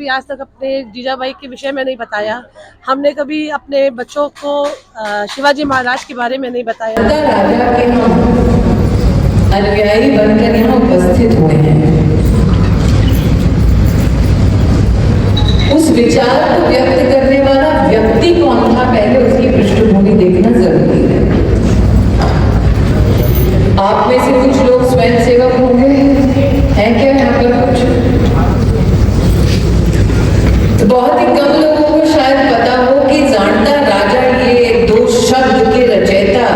कभी आज तक अपने जीजाबाई के विषय में नहीं बताया। हमने कभी अपने बच्चों को शिवाजी महाराज के बारे में नहीं बताया। राजा के हम अनुयायी बनकर यहाँ उपस्थित हुए हैं। उस विचार को व्यक्त करने वाला व्यक्ति कौन था, पहले उसकी पृष्ठभूमि देखना जरूरी है। आप में से कुछ लोग स्वयं सेवक होंगे, हैं क्या यहाँ पर कुछ? तो बहुत ही कम लोगों को शायद पता हो कि जानता राजा ये दो शब्द के रचयिता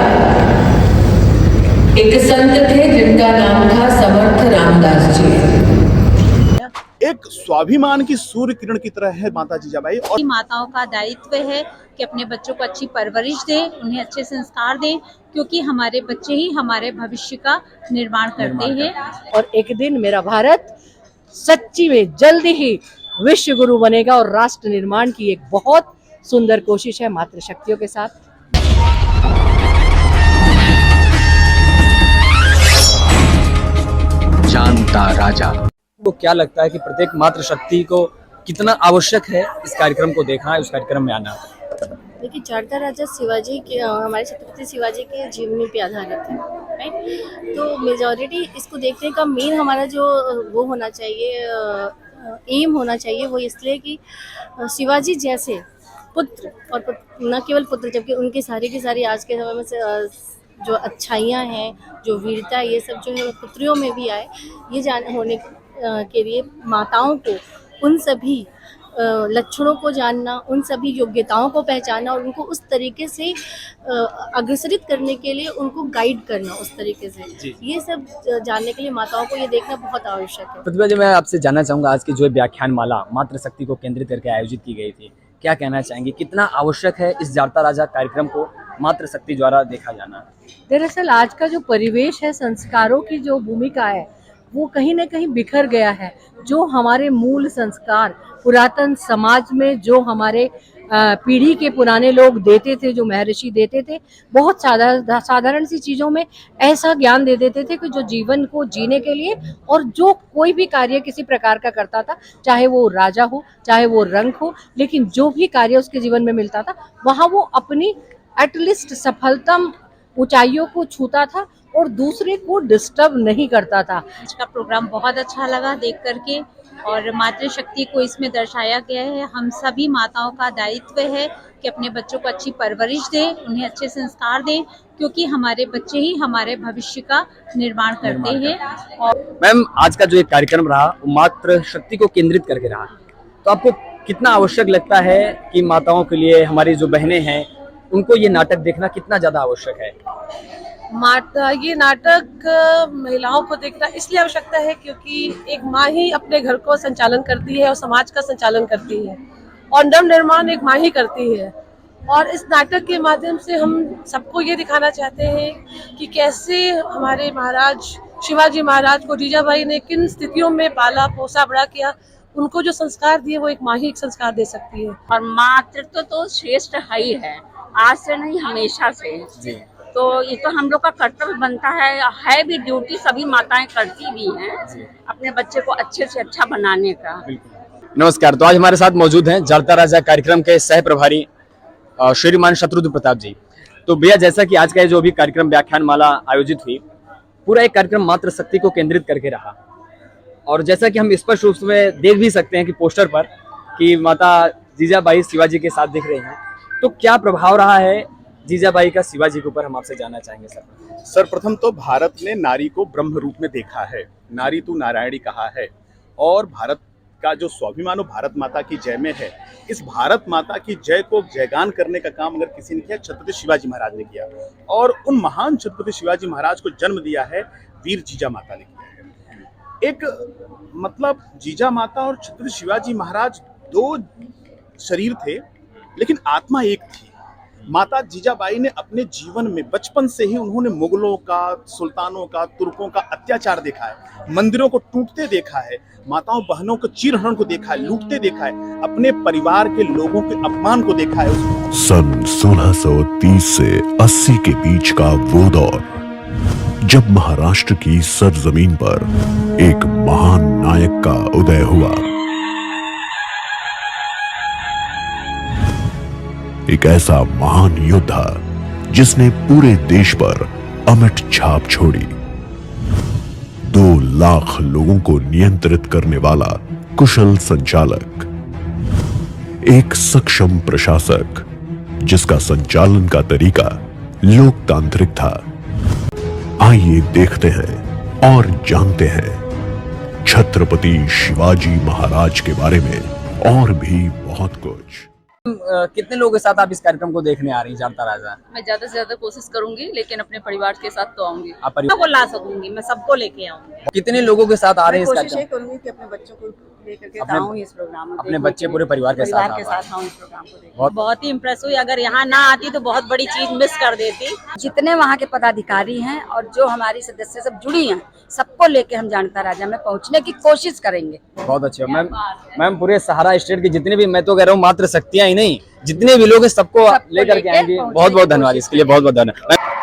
एक संत थे जिनका नाम था समर्थ रामदास जी। एक स्वाभिमान की सूर्य किरण की तरह है माता जीजाबाई। और माताओं का दायित्व है कि अपने बच्चों को अच्छी परवरिश दें, उन्हें अच्छे संस्कार दें, क्योंकि हमारे बच्चे ही हमारे भविष्य का निर्माण करते हैं। और एक दिन मेरा भारत सच्ची में जल्द ही विश्व गुरु बनेगा और राष्ट्र निर्माण की एक बहुत सुंदर कोशिश है मातृशक्तियों के साथ। जानता राजा तो क्या लगता है कि प्रत्येक मातृशक्ति को कितना आवश्यक है इस कार्यक्रम को देखना, इस कार्यक्रम में आना? देखिए, जानता राजा शिवाजी के, हमारे छत्रपति शिवाजी के जीवनी पे आधारित है, राइट। तो मेजॉरिटी इसको देखने का मेन हमारा जो वो होना चाहिए, एम होना चाहिए, वो इसलिए कि शिवाजी जैसे पुत्र, और न केवल पुत्र जबकि उनकी सारी की सारी आज के समय में से जो अच्छाइयाँ हैं, जो वीरता, ये सब जो है पुत्रियों में भी आए। ये जान होने के लिए माताओं को उन सभी लक्षणों को जानना, उन सभी योग्यताओं को पहचानना और उनको उस तरीके से अग्रसरित करने के लिए उनको गाइड करना उस तरीके से, ये सब जानने के लिए माताओं को ये देखना बहुत आवश्यक है। प्रतिभा जी, मैं आपसे जानना चाहूँगा, आज की जो व्याख्यान माला मातृशक्ति को केंद्रित करके आयोजित की गई थी, क्या कहना चाहेंगे, कितना आवश्यक है इस जानता राजा कार्यक्रम को मातृशक्ति द्वारा देखा जाना? दरअसल आज का जो परिवेश है, संस्कारों की जो भूमिका है, वो कहीं ना कहीं बिखर गया है। जो हमारे मूल संस्कार पुरातन समाज में जो हमारे पीढ़ी के पुराने लोग देते थे, जो महर्षि देते थे, बहुत साधारण सी चीज़ों में ऐसा ज्ञान दे देते थे कि जो जीवन को जीने के लिए, और जो कोई भी कार्य किसी प्रकार का करता था, चाहे वो राजा हो, चाहे वो रंक हो, लेकिन जो भी कार्य उसके जीवन में मिलता था, वहाँ वो अपनी एटलीस्ट सफलतम ऊंचाइयों को छूता था और दूसरे को डिस्टर्ब नहीं करता था। आज का प्रोग्राम बहुत अच्छा लगा देख करके, और मातृशक्ति को इसमें दर्शाया गया है। हम सभी माताओं का दायित्व है कि अपने बच्चों को अच्छी परवरिश दें, उन्हें अच्छे संस्कार दें, क्योंकि हमारे बच्चे ही हमारे भविष्य का निर्माण करते हैं। और मैम, आज का जो एक कार्यक्रम रहा वो मातृशक्ति को केंद्रित करके रहा, तो आपको कितना आवश्यक लगता है कि माताओं के लिए, हमारी जो बहनें हैं, उनको ये नाटक देखना कितना ज्यादा आवश्यक है? ये नाटक महिलाओं को देखना इसलिए आवश्यकता है क्योंकि एक माँ ही अपने घर को संचालन करती है और समाज का संचालन करती है, और नव निर्माण एक माँ ही करती है। और इस नाटक के माध्यम से हम सबको ये दिखाना चाहते हैं कि कैसे हमारे महाराज शिवाजी महाराज को जीजाबाई ने किन स्थितियों में पाला पोसा बड़ा किया। उनको जो संस्कार दिए वो एक माँ ही एक संस्कार दे सकती है। और मातृत्व तो श्रेष्ठ है ही है, आज से नहीं हमेशा से जी। तो ये तो हम लोग का कर्तव्य बनता है भी ड्यूटी, सभी माताएं करती भी हैं अपने बच्चे को अच्छे से अच्छा बनाने का। नमस्कार, तो आज हमारे साथ मौजूद हैं जानता राजा कार्यक्रम के सह प्रभारी श्रीमान शत्रुघ्न प्रताप जी। तो भैया, जैसा कि आज का जो भी कार्यक्रम व्याख्यान माला आयोजित हुई, पूरा एक कार्यक्रम मातृशक्ति को केंद्रित करके रहा, और जैसा कि हम स्पष्ट रूप से देख भी सकते हैं कि पोस्टर पर कि माता जीजाबाई शिवाजी के साथ दिख रही हैं, तो क्या प्रभाव रहा है जीजाबाई का शिवाजी के ऊपर, हम आपसे जानना चाहेंगे सर। सर्वप्रथम तो भारत ने नारी को ब्रह्म रूप में देखा है, नारी तू नारायणी कहा है, और भारत का जो स्वाभिमान भारत माता की जय में है, इस भारत माता की जय को जयगान करने का काम अगर किसी ने किया, छत्रपति शिवाजी महाराज ने किया, और उन महान छत्रपति शिवाजी महाराज को जन्म दिया है वीर जीजा माता ने किया है। एक मतलब जीजा माता और छत्रपति शिवाजी महाराज दो शरीर थे, लेकिन आत्मा एक थी। माता जीजाबाई ने अपने जीवन में बचपन से ही उन्होंने मुगलों का, सुल्तानों का, तुर्कों का अत्याचार देखा है, मंदिरों को टूटते देखा है, माताओं बहनों को चीरहरण को देखा है, लूटते देखा है, अपने परिवार के लोगों के अपमान को देखा है। सन 1630 से 80 के बीच का वो दौर, जब महाराष्ट्र की सरजमीन पर एक महान नायक का उदय हुआ। एक ऐसा महान योद्धा जिसने पूरे देश पर अमिट छाप छोड़ी। 2 लाख लोगों को नियंत्रित करने वाला कुशल संचालक, एक सक्षम प्रशासक जिसका संचालन का तरीका लोकतांत्रिक था। आइए देखते हैं और जानते हैं छत्रपति शिवाजी महाराज के बारे में और भी बहुत कुछ। कितने लोगों के साथ आप इस कार्यक्रम को देखने आ रही हैं जानता राजा? मैं ज्यादा से ज्यादा कोशिश करूंगी, लेकिन अपने परिवार के साथ तो आऊंगी। आप परिवार को ला सकूंगी, मैं सबको लेके आऊंगी। कितने लोगों के साथ आ रहे हैं इस कार्यक्रम? करूंगी कि अपने बच्चों को लेकर के अपने- आऊं इस प्रोग्राम में, अपने बच्चे पूरे परिवार के साथ परिवार के आ रहे साथ आऊं इस प्रोग्राम को देखने। बहुत ही इम्प्रेस हुई। अगर यहाँ ना आती तो बहुत बड़ी चीज मिस कर देती। जितने वहाँ के पदाधिकारी हैं और जो हमारी सदस्य सब जुड़ी हैं, सबको लेके हम जानता राजा में पहुँचने की कोशिश करेंगे। बहुत अच्छे मैम पूरे सहारा स्टेट के जितने भी, मैं तो कह रहा हूँ मात्र शक्तियां ही नहीं, जितने भी लोग हैं सबको लेकर के आएंगे। बहुत बहुत धन्यवाद इसके लिए, बहुत बहुत धन्यवाद।